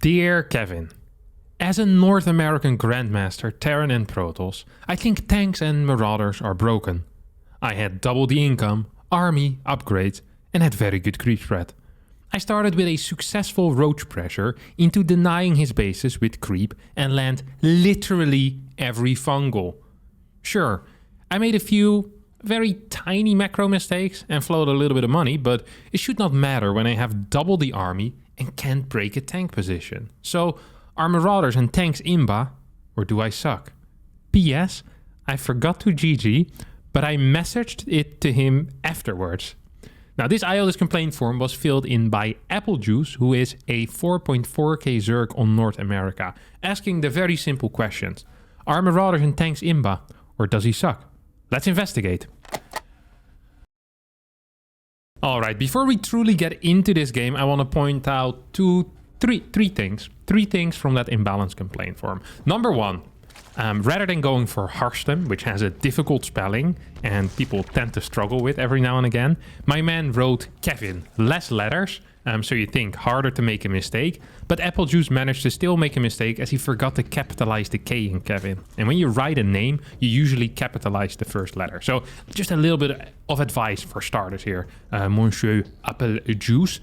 Dear Kevin, as a North American Grandmaster, Terran and Protoss, I think tanks and Marauders are broken. I had double the income, army, upgrades, and had very good creep spread. I started with a successful roach pressure into denying his bases with creep and land literally every fungal. Sure, I made a few very tiny macro mistakes and flowed a little bit of money, but it should not matter when I have double the army and can't break a tank position. So, are Marauders and tanks imba, or do I suck? P.S. I forgot to GG, but I messaged it to him afterwards. Now, this IODIS complaint form was filled in by Applejuice, who is a 4.4k Zerg on North America, asking the very simple questions. Are Marauders and tanks imba, or does he suck? Let's investigate. Alright, before we truly get into this game, I want to point out three things. Three things from that imbalance complaint form. Number one, rather than going for Harstem, which has a difficult spelling and people tend to struggle with every now and again, my man wrote Kevin, less letters, so you think harder to make a mistake, but Applejuice managed to still make a mistake as he forgot to capitalize the K in Kevin. And when you write a name, you usually capitalize the first letter. So just a little bit of advice for starters here, Monsieur Applejuice.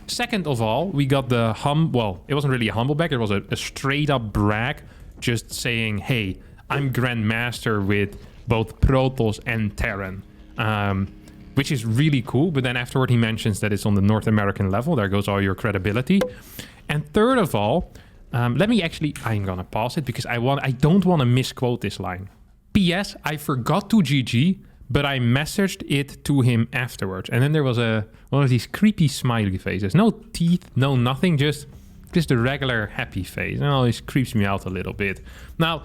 Second of all, we got the well, it wasn't really a humble brag, it was a straight up brag, just saying, hey, I'm Grandmaster with both Protoss and Terran. Which is really cool, but then afterward he mentions that it's on the North American level. There goes all your credibility. And third of all, I'm gonna pause it because I don't want to misquote this line. P.S. I forgot to GG, but I messaged it to him afterwards. And then there was one of these creepy smiley faces. No teeth, no nothing, just a regular happy face. And it always creeps me out a little bit. Now,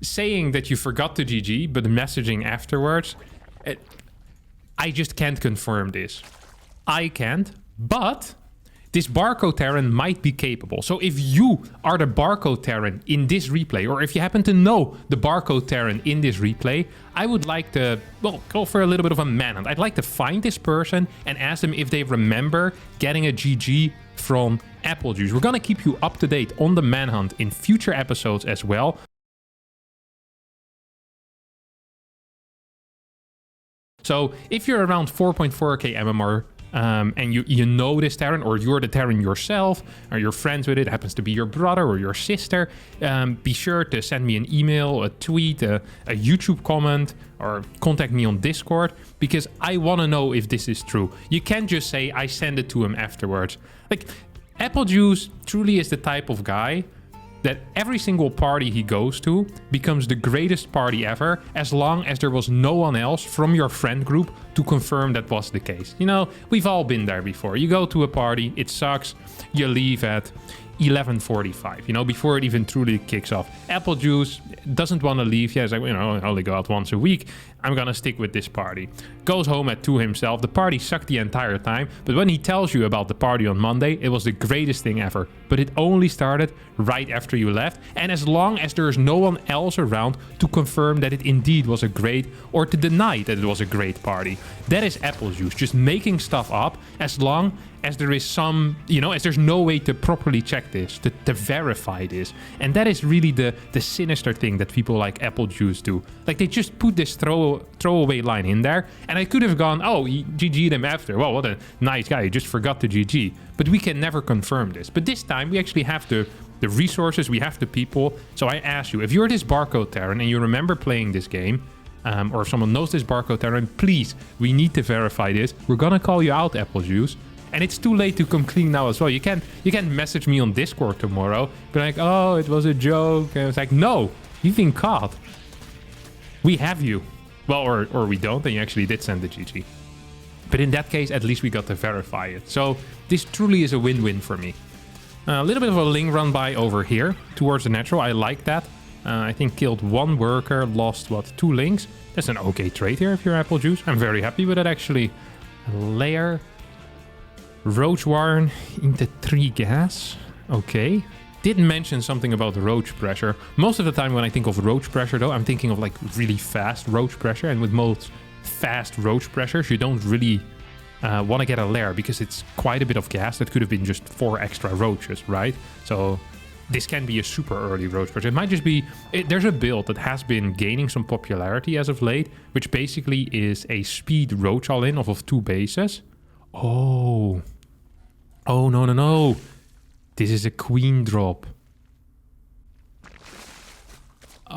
saying that you forgot to GG, but messaging afterwards, I just can't confirm this. I can't, but this Barcode Terran might be capable. So if you are the Barcode Terran in this replay, or if you happen to know the Barcode Terran in this replay, I would like to, well, go for a little bit of a manhunt. I'd like to find this person and ask them if they remember getting a GG from Applejuice. We're gonna keep you up to date on the manhunt in future episodes as well. So if you're around 4.4k MMR and you know this Terran, or you're the Terran yourself, or you're friends with it, happens to be your brother or your sister, be sure to send me an email, a tweet, a YouTube comment, or contact me on Discord, because I want to know if this is true. You can't just say, I send it to him afterwards. Like, Applejuice truly is the type of guy that every single party he goes to becomes the greatest party ever, as long as there was no one else from your friend group to confirm that was the case. You know, we've all been there before. You go to a party, it sucks, you leave at 11:45, you know, before it even truly kicks off. Applejuice doesn't want to leave. Yeah, he's like, you know, I only go out once a week. I'm gonna stick with this party. Goes home at 2 himself. The party sucked the entire time, but when he tells you about the party on Monday, it was the greatest thing ever. But it only started right after you left, and as long as there's no one else around to confirm that it indeed was a great, or to deny that it was a great party. That is Applejuice, just making stuff up as long as there is some, you know, as there's no way to properly check this, to verify this. And that is really the sinister thing that people like Applejuice do. Like, they just put this throwaway line in there, and I could have gone, oh, he GG'd him after. Well, what a nice guy, he just forgot to GG. But we can never confirm this. But this time, we actually have the resources, we have the people. So I ask you, if you're this Barcode Terran and you remember playing this game, or if someone knows this Barcode Terran, please, we need to verify this. We're gonna call you out, Applejuice. And it's too late to come clean now as well. You can't message me on Discord tomorrow, be like, oh, it was a joke. And it's like, no, you've been caught. We have you. Well, or we don't, and you actually did send the GG. But in that case, at least we got to verify it. So this truly is a win-win for me. A little bit of a ling run by over here towards the natural. I like that. I think killed 1 worker, lost, 2 links. That's an okay trade here if you're Applejuice. I'm very happy with it, actually. Layer. Roach Warren into 3 gas. Okay. Did mention something about roach pressure. Most of the time when I think of roach pressure, though, I'm thinking of like really fast roach pressure. And with most fast roach pressures, you don't really want to get a lair because it's quite a bit of gas. That could have been just 4 extra roaches, right? So this can be a super early roach burst. It might just be... there's a build that has been gaining some popularity as of late, which basically is a speed roach all-in off of 2 bases. Oh. Oh, no, no, no. This is a queen drop. Oh.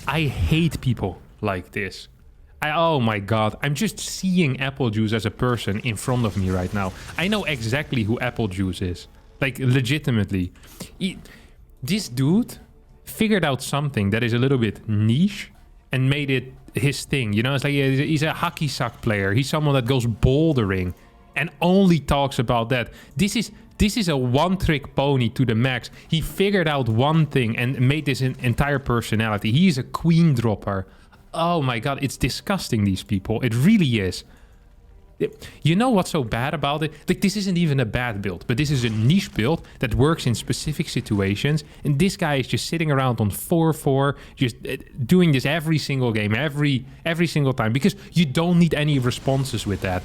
I hate people like this. Oh my god, I'm just seeing Apple Juice as a person in front of me right now. I know exactly who Apple Juice is. Like, legitimately. This dude figured out something that is a little bit niche and made it his thing. You know, it's like he's a hacky sack player. He's someone that goes bouldering and only talks about that. This is a one-trick pony to the max. He figured out one thing and made this an entire personality. He is a queen dropper. Oh my god, it's disgusting, these people. It really is. You know what's so bad about it? Like, this isn't even a bad build, but this is a niche build that works in specific situations. And this guy is just sitting around on 4-4, just doing this every single game, every single time, because you don't need any responses with that.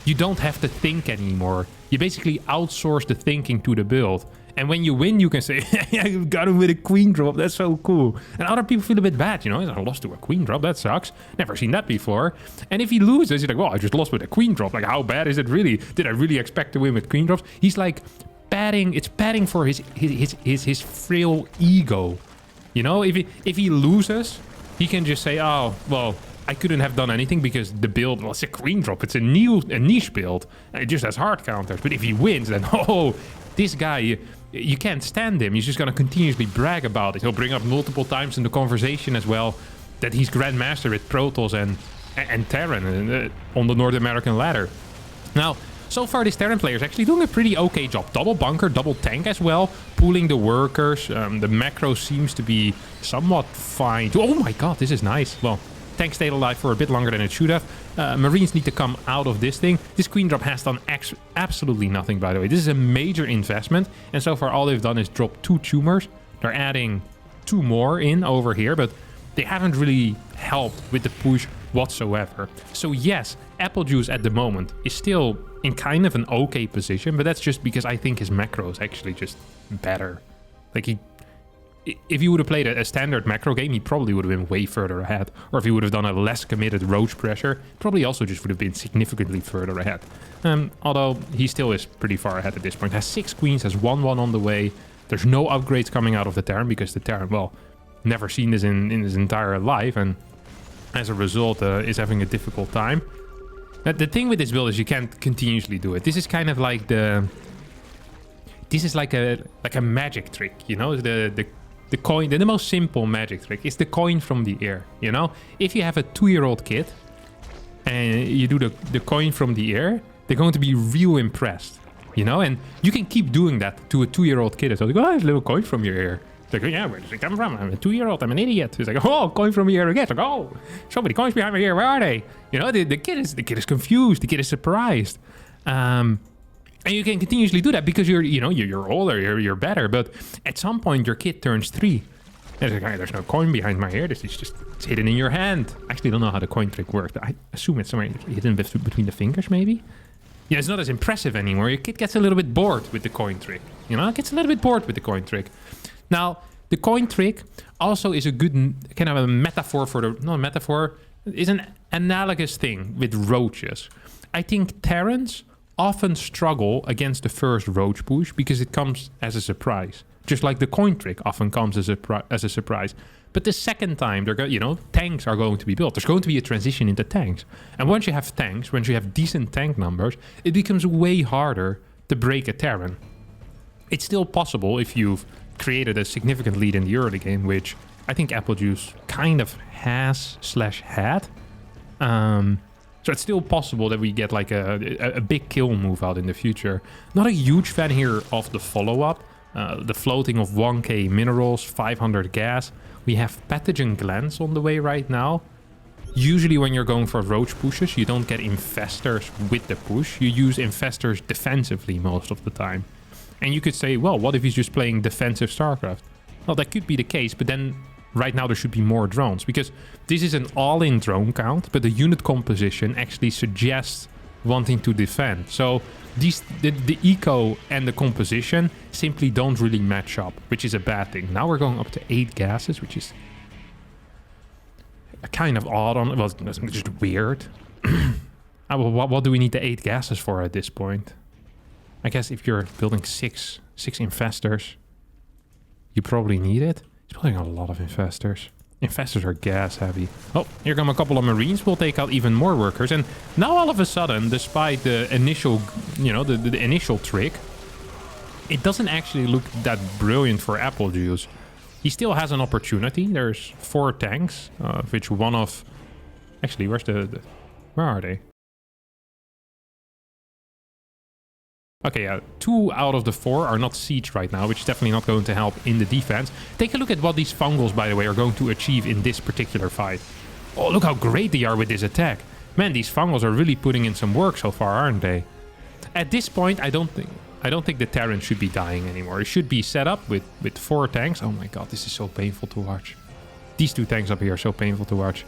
You don't have to think anymore. You basically outsource the thinking to the build. And when you win, you can say, I got him with a queen drop. That's so cool. And other people feel a bit bad, you know. I lost to a queen drop. That sucks. Never seen that before. And if he loses, he's like, well, I just lost with a queen drop. Like, how bad is it really? Did I really expect to win with queen drops? He's like padding. It's padding for his frail ego. You know, if he loses, he can just say, oh, well, I couldn't have done anything because the build was a queen drop. It's a niche build. It just has hard counters. But if he wins, then, oh, this guy... You can't stand him. He's just going to continuously brag about it. He'll bring up multiple times in the conversation as well that he's Grandmaster with Protoss and Terran on the North American ladder. Now, so far this Terran player is actually doing a pretty okay job. Double bunker, double tank as well. Pooling the workers. The macro seems to be somewhat fine. Oh my god, this is nice. Well, tank stayed alive for a bit longer than it should have. Marines need to come out of this thing. This queen drop has done absolutely nothing, by the way. This is a major investment. And so far, all they've done is drop 2 tumors. They're adding 2 more in over here, but they haven't really helped with the push whatsoever. So yes, Apple Juice at the moment is still in kind of an okay position, but that's just because I think his macro is actually just better. Like, if he would have played a standard macro game, he probably would have been way further ahead. Or if he would have done a less committed roach pressure, probably also just would have been significantly further ahead. Although he still is pretty far ahead at this point. Has 6 queens, has 1-1 on the way. There's no upgrades coming out of the Terran because the Terran, well, never seen this in his entire life. And as a result, is having a difficult time. The thing with this build is you can't continuously do it. This is kind of like this is like a magic trick, you know? The coin, the most simple magic trick is the coin from the air, you know? If you have a 2-year-old kid and you do the coin from the air, they're going to be real impressed, you know? And you can keep doing that to a 2-year-old kid. So they go, oh, there's a little coin from your ear. It's like, yeah, where does it come from? I'm a 2-year-old, I'm an idiot. It's like, oh, coin from your ear again. It's like, oh, so many coins behind my ear, where are they? You know, the kid is confused, the kid is surprised. And you can continuously do that because you're older, you're better. But at some point, your kid turns 3. And it's like, there's no coin behind my ear. It's hidden in your hand. I actually don't know how the coin trick works. I assume it's somewhere hidden between the fingers, maybe. Yeah, it's not as impressive anymore. Your kid gets a little bit bored with the coin trick. You know, gets a little bit bored with the coin trick. Now, the coin trick also is a good kind of a metaphor for is an analogous thing with roaches. I think Terrans often struggle against the first roach push because it comes as a surprise. Just like the coin trick often comes as a surprise. But the second time, tanks are going to be built. There's going to be a transition into tanks. And once you have tanks, once you have decent tank numbers, it becomes way harder to break a Terran. It's still possible if you've created a significant lead in the early game, which I think Apple Juice kind of has/had. So it's still possible that we get like a big kill move out in the future. Not a huge fan here of the follow-up. The floating of 1k minerals, 500 gas. We have pathogen glands on the way right now. Usually when you're going for roach pushes, you don't get infestors with the push. You use infestors defensively most of the time. And you could say, well, what if he's just playing defensive StarCraft? Well, that could be the case, but then right now there should be more drones, because this is an all-in drone count, but the unit composition actually suggests wanting to defend. So the eco and the composition simply don't really match up, which is a bad thing. Now we're going up to 8 gases, which is kind of odd. Well, it's just weird. What do we need the 8 gases for at this point? I guess if you're building six infestors, you probably need it. He's building a lot of infestors. Infestors are gas heavy. Oh, here come a couple of marines. We'll take out even more workers. And now all of a sudden, despite the initial, you know, the initial trick, it doesn't actually look that brilliant for Apple Juice. He still has an opportunity. There's 4 tanks, which one of... Actually, where are they? Okay, yeah, 2 out of the 4 are not siege right now, which is definitely not going to help in the defense. Take a look at what these fungals, by the way, are going to achieve in this particular fight. Oh, look how great they are with this attack. Man, these fungals are really putting in some work so far, aren't they? At this point, I don't think the Terran should be dying anymore. It should be set up with 4 tanks. Oh my god, this is so painful to watch. These 2 tanks up here are so painful to watch.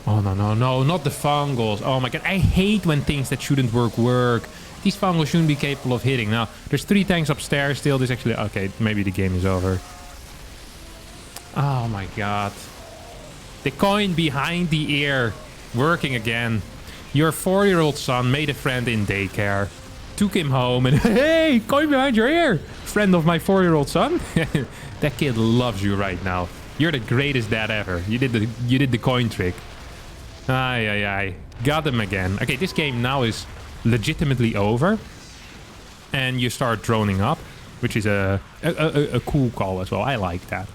Oh, no, not the fungals. Oh my god, I hate when things that shouldn't work. These fungals shouldn't be capable of hitting. Now, there's 3 tanks upstairs still. This actually... Okay, maybe the game is over. Oh my god. The coin behind the ear working again. Your 4-year-old son made a friend in daycare. Took him home and... Hey, coin behind your ear! Friend of my 4-year-old son? That kid loves you right now. You're the greatest dad ever. You did the coin trick. Ay. Got him again. Okay, this game now is legitimately over. And you start droning up, which is a cool call as well. I like that.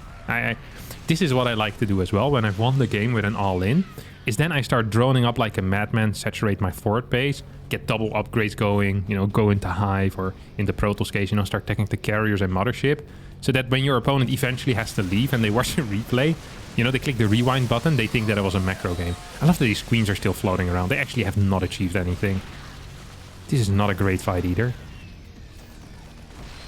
This is what I like to do as well when I've won the game with an all-in. Is then I start droning up like a madman, saturate my fort base, get double upgrades going, you know, go into Hive or into Protoss case, you know, start taking the carriers and mothership. So that when your opponent eventually has to leave and they watch the replay, you know, they click the rewind button, they think that it was a macro game. I love that these queens are still floating around. They actually have not achieved anything. This is not a great fight either.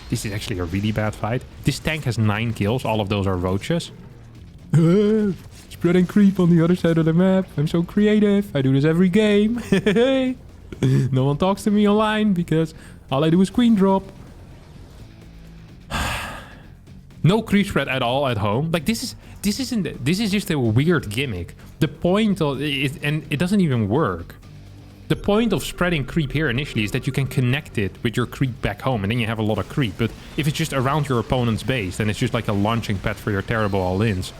This is actually a really bad fight. This tank has 9 kills. All of those are roaches. Spreading creep on the other side of the map. I'm so creative. I do this every game. No one talks to me online because all I do is queen drop. No creep spread at all at home. Like this is just a weird gimmick. The point of it, and it doesn't even work. The point of spreading creep here initially is that you can connect it with your creep back home, and then you have a lot of creep. But if it's just around your opponent's base, then it's just like a launching pad for your terrible all-ins.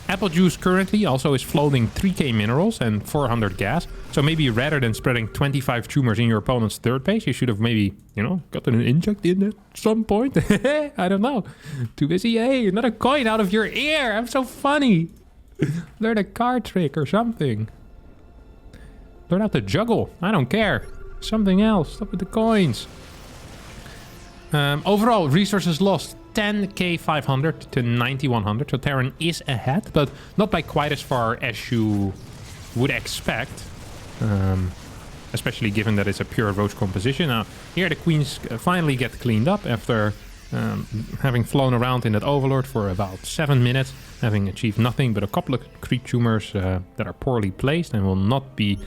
Apple Juice currently also is floating 3k minerals and 400 gas. So maybe rather than spreading 25 tumors in your opponent's third base, you should have maybe, you know, gotten an inject in at some point. I don't know. Too busy. Hey, another coin out of your ear. I'm so funny. Learn a card trick or something. Learn how to juggle. I don't care. Something else. Stop with the coins. Overall, resources lost 10k 500 to 9100. So Terran is ahead, but not by quite as far as you would expect. Especially given that it's a pure roach composition. Now, here the queens finally get cleaned up after having flown around in that Overlord for about 7 minutes, having achieved nothing but a couple of creep tumors that are poorly placed and will not be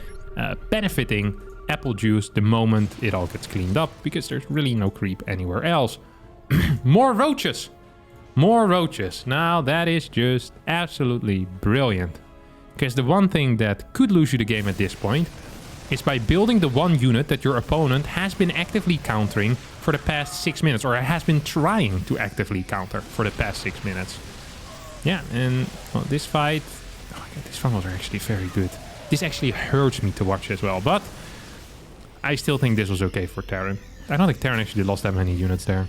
benefiting Apple Juice the moment it all gets cleaned up, because there's really no creep anywhere else. More roaches! More roaches. Now that is just absolutely brilliant. Because the one thing that could lose you the game at this point is by building the one unit that your opponent has been actively countering for the past 6 minutes, or has been trying to actively counter for the past 6 minutes. Yeah, and well, this fight... Oh, yeah, these fungals are actually very good. This actually hurts me to watch as well, but I still think this was okay for Terran. I don't think Terran actually lost that many units there.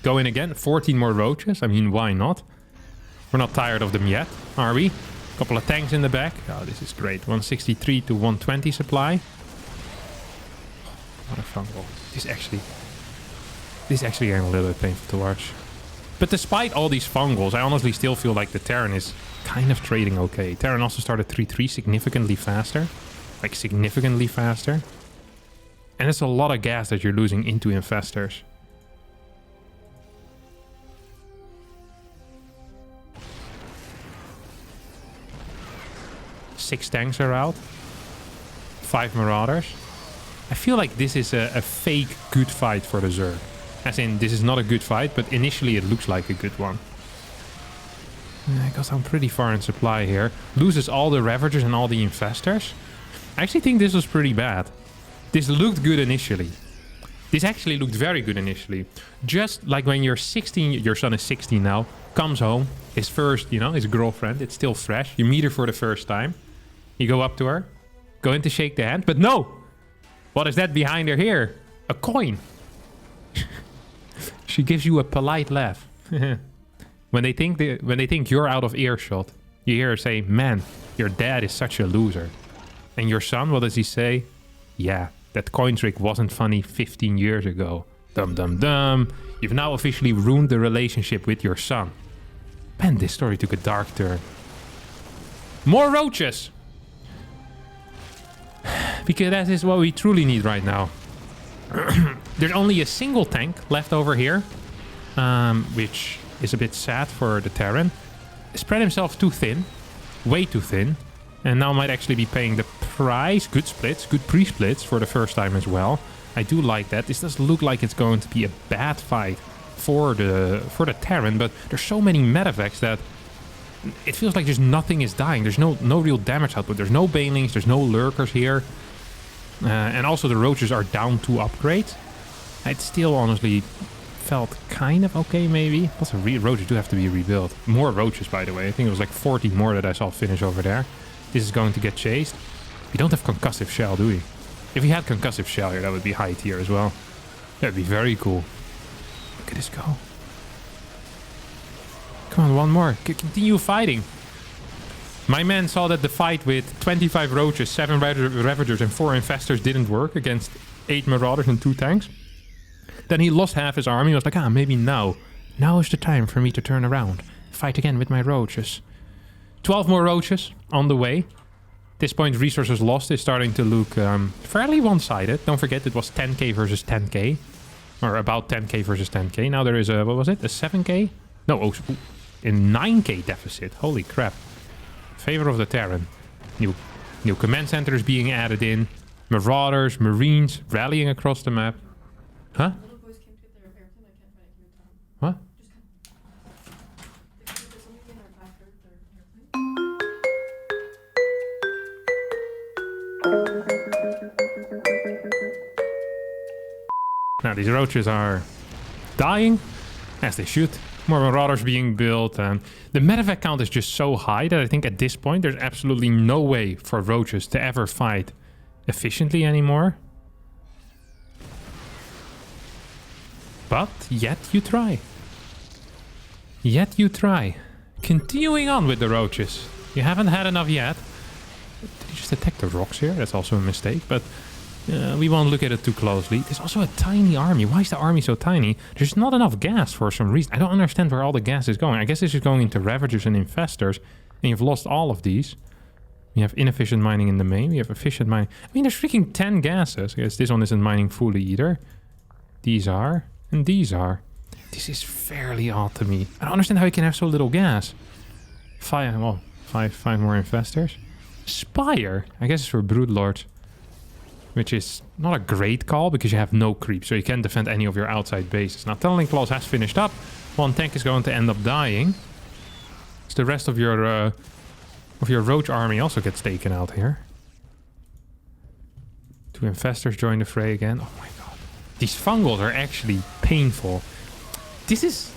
Go in again, 14 more roaches. I mean, why not? We're not tired of them yet, are we? Couple of tanks in the back. Oh, this is great. 163 to 120 supply. What a fungal. This is actually getting a little bit painful to watch. But despite all these fungals, I honestly still feel like the Terran is kind of trading okay. Terran also started 3-3 significantly faster. Like, significantly faster. And it's a lot of gas that you're losing into infestors. 6 tanks are out. 5 Marauders. I feel like this is a fake good fight for the Zerg. As in, this is not a good fight, but initially it looks like a good one. Goes down pretty far in supply here. Loses all the Ravagers and all the Infestors. I actually think this was pretty bad. This looked good initially. This actually looked very good initially. Just like when you're 16, your son is 16 now, comes home, his first, you know, his girlfriend, it's still fresh. You meet her for the first time. You go up to her, go in to shake the hand, but no! What is that behind her here? A coin. She gives you a polite laugh. When they think you're out of earshot, you hear her say, "Man, your dad is such a loser." And your son, what does he say? "Yeah, that coin trick wasn't funny 15 years ago. Dum dum dum. You've now officially ruined the relationship with your son." Man, this story took a dark turn. More roaches! Because that is what we truly need right now. There's only a single tank left over here, which is a bit sad for the Terran. Spread himself too thin, way too thin, and now might actually be paying the price. Good splits, good pre-splits for the first time as well. I do like that. This does look like it's going to be a bad fight for the Terran, but there's so many medevacs that it feels like just nothing is dying. There's no real damage output. There's no banelings, there's no lurkers here. And also the roaches are down to upgrade. It still honestly felt kind of okay, maybe. Also, roaches do have to be rebuilt. More roaches, by the way. I think it was like 40 more that I saw finish over there. This is going to get chased. We don't have concussive shell, do we? If we had concussive shell here, that would be high tier as well. That'd be very cool. Look at this go. Come on, one more. Continue fighting. My man saw that the fight with 25 roaches, 7 Ravagers and 4 Infestors didn't work against 8 Marauders and 2 tanks. Then he lost half his army. He was like, maybe now. Now is the time for me to turn around. Fight again with my roaches. 12 more roaches on the way. At this point, resources lost is starting to look fairly one-sided. Don't forget, it was 10k versus 10k. Or about 10k versus 10k. Now there is a, what was it? A 7k? No, a 9k deficit. Holy crap. Favor of the Terran. New command centers being added in. Marauders, Marines rallying across the map. Huh? What? Now these roaches are dying, as they should. More Marauders being built, and the medevac count is just so high that I think at this point there's absolutely no way for roaches to ever fight efficiently anymore. But yet you try. Yet you try. Continuing on with the roaches. You haven't had enough yet. Did you just attack the rocks here? That's also a mistake, but we won't look at it too closely. There's also a tiny army. Why is the army so tiny? There's not enough gas for some reason. I don't understand where all the gas is going. I guess this is going into Ravagers and Infestors, and you've lost all of these. We have inefficient mining in the main. We have efficient mining. I mean, there's freaking 10 gases. I guess this one isn't mining fully either. These are, and these are. This is fairly odd to me. I don't understand how you can have so little gas. Five more Infestors. Spire. I guess it's for Broodlords. Which is not a great call because you have no creep, so you can't defend any of your outside bases. Now, Tunneling Claws has finished up. One tank is going to end up dying. So the rest of your roach army also gets taken out here. 2 Infestors join the fray again. Oh my god. These fungals are actually painful. This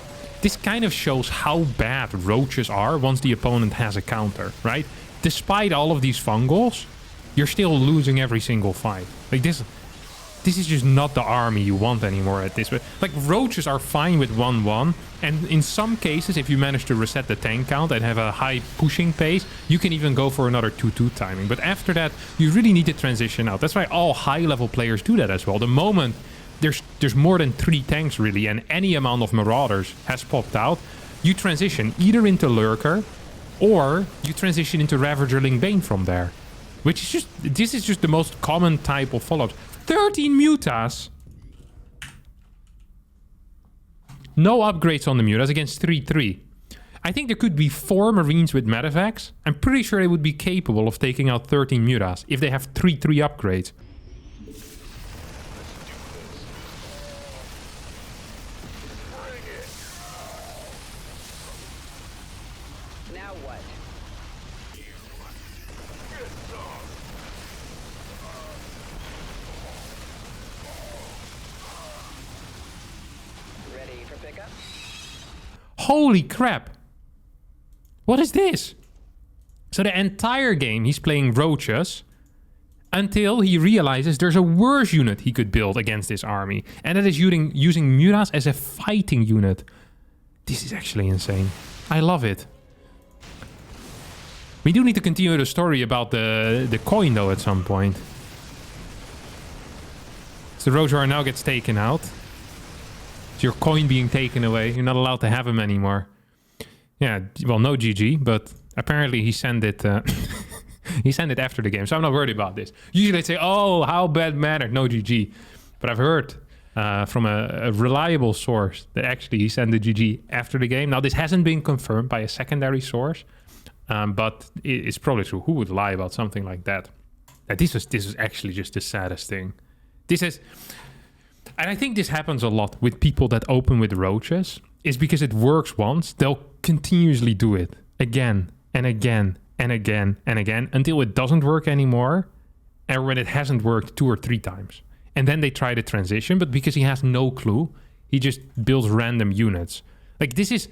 kind of shows how bad roaches are once the opponent has a counter, right? Despite all of these fungals, you're still losing every single fight. Like this is just not the army you want anymore at this. But like roaches are fine with 1-1, and in some cases, if you manage to reset the tank count and have a high pushing pace, you can even go for another 2-2 timing. But after that, you really need to transition out. That's why all high-level players do that as well. The moment there's more than 3 tanks really, and any amount of Marauders has popped out, you transition either into Lurker, or you transition into Ravagerling Bane from there. Which is just, this is just the most common type of follow-ups. 13 Mutas! No upgrades on the Mutas against 3-3. I think there could be 4 Marines with medevacs. I'm pretty sure they would be capable of taking out 13 Mutas if they have 3 upgrades. Now what? Ready for pickup? Holy crap! What is this? So the entire game he's playing roaches until he realizes there's a worse unit he could build against this army. And that is using Mutas as a fighting unit. This is actually insane. I love it. We do need to continue the story about the coin though at some point. So the Roach now gets taken out. It's your coin being taken away. You're not allowed to have him anymore. Yeah, well, no GG, but apparently he sent it. He sent it after the game, so I'm not worried about this. Usually they say, "Oh, how bad mannered, no GG," but I've heard from a reliable source that actually he sent the GG after the game. Now this hasn't been confirmed by a secondary source, but it's probably true. Who would lie about something like that? This was actually just the saddest thing. This is, and I think this happens a lot with people that open with roaches. Is because it works once, they'll continuously do it again and again and again and again until it doesn't work anymore, and when it hasn't worked 2 or 3 times. And then they try the transition, but because he has no clue, he just builds random units. Like this is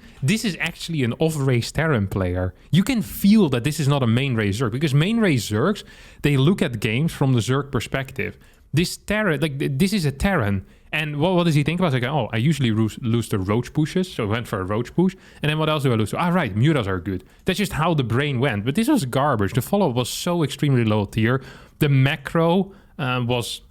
actually an off-race Terran player. You can feel that this is not a main race Zerg, because main race Zergs, they look at games from the Zerg perspective. This Terran, like this is a Terran. And what does he think about? Like, oh, I usually lose the roach pushes, so I went for a roach push. And then what else do I lose? Right, Mutas are good. That's just how the brain went. But this was garbage. The follow-up was so extremely low tier. The macro was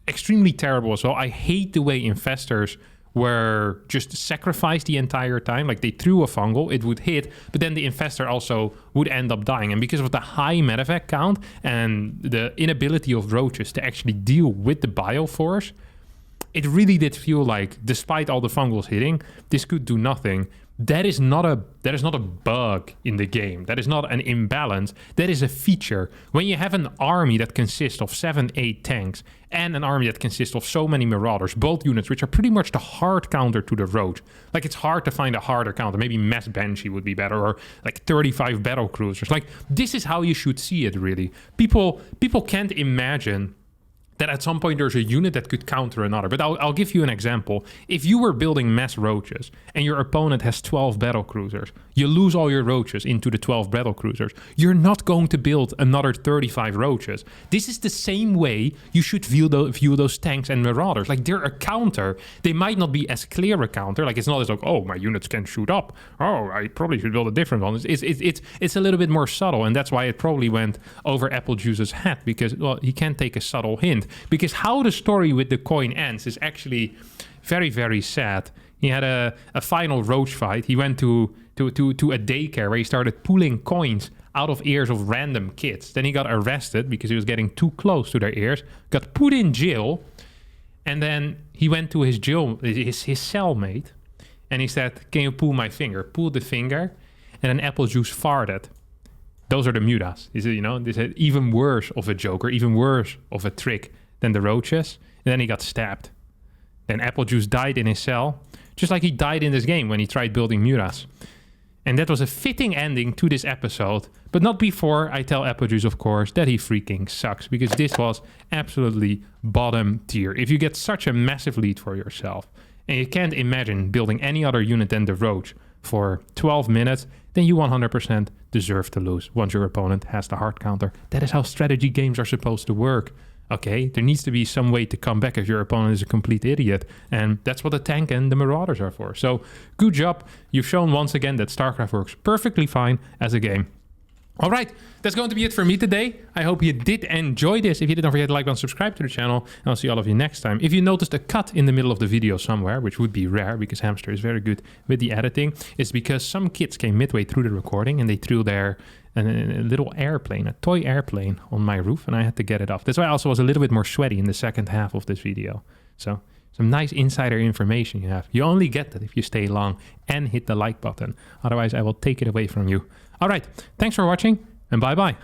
extremely terrible as well. I hate the way Infestors were just sacrificed the entire time. Like they threw a fungal, it would hit, but then the Infestor also would end up dying. And because of the high medevac count and the inability of roaches to actually deal with the bioforce, it really did feel like, despite all the fungals hitting, this could do nothing. That is not a bug in the game. That is not an imbalance. That is a feature. When you have an army that consists of 7-8 tanks and an army that consists of so many marauders, both units which are pretty much the hard counter to the roach. Like it's hard to find a harder counter. Maybe Mass Banshee would be better, or like 35 battle cruisers. Like this is how you should see it really. People can't imagine that at some point there's a unit that could counter another. But I'll give you an example. If you were building mass roaches and your opponent has 12 battle cruisers, you lose all your roaches into the 12 battle cruisers. You're not going to build another 35 roaches. This is the same way you should view those tanks and marauders. Like they're a counter. They might not be as clear a counter. Like it's not as like, oh, my units can shoot up. Oh, I probably should build a different one. It's a little bit more subtle, and that's why it probably went over Applejuice's head, because, well, he can't take a subtle hint. Because how the story with the coin ends is actually very, very sad. He had a final roach fight. He went to a daycare where he started pulling coins out of ears of random kids. Then he got arrested because he was getting too close to their ears, got put in jail, and then he went to his cellmate, and he said, "Can you pull my finger?" Pulled the finger, and then Applejuice farted. Those are the Mutas. This is even worse of a joker, even worse of a trick than the roaches. And then he got stabbed. Then Applejuice died in his cell, just like he died in this game when he tried building Mutas. And that was a fitting ending to this episode, but not before I tell Applejuice, of course, that he freaking sucks, because this was absolutely bottom tier. If you get such a massive lead for yourself, and you can't imagine building any other unit than the roach for 12 minutes, then you 100% deserve to lose once your opponent has the hard counter. That is how strategy games are supposed to work. Okay, there needs to be some way to come back if your opponent is a complete idiot. And that's what the tank and the marauders are for. So good job. You've shown once again that StarCraft works perfectly fine as a game. All right, that's going to be it for me today. I hope you did enjoy this. If you did, don't forget to like and subscribe to the channel. And I'll see all of you next time. If you noticed a cut in the middle of the video somewhere, which would be rare because Hamster is very good with the editing, it's because some kids came midway through the recording and they threw a little airplane, a toy airplane on my roof, and I had to get it off. That's why I also was a little bit more sweaty in the second half of this video. So some nice insider information you have. You only get that if you stay long and hit the like button. Otherwise, I will take it away from you. All right, thanks for watching and bye-bye.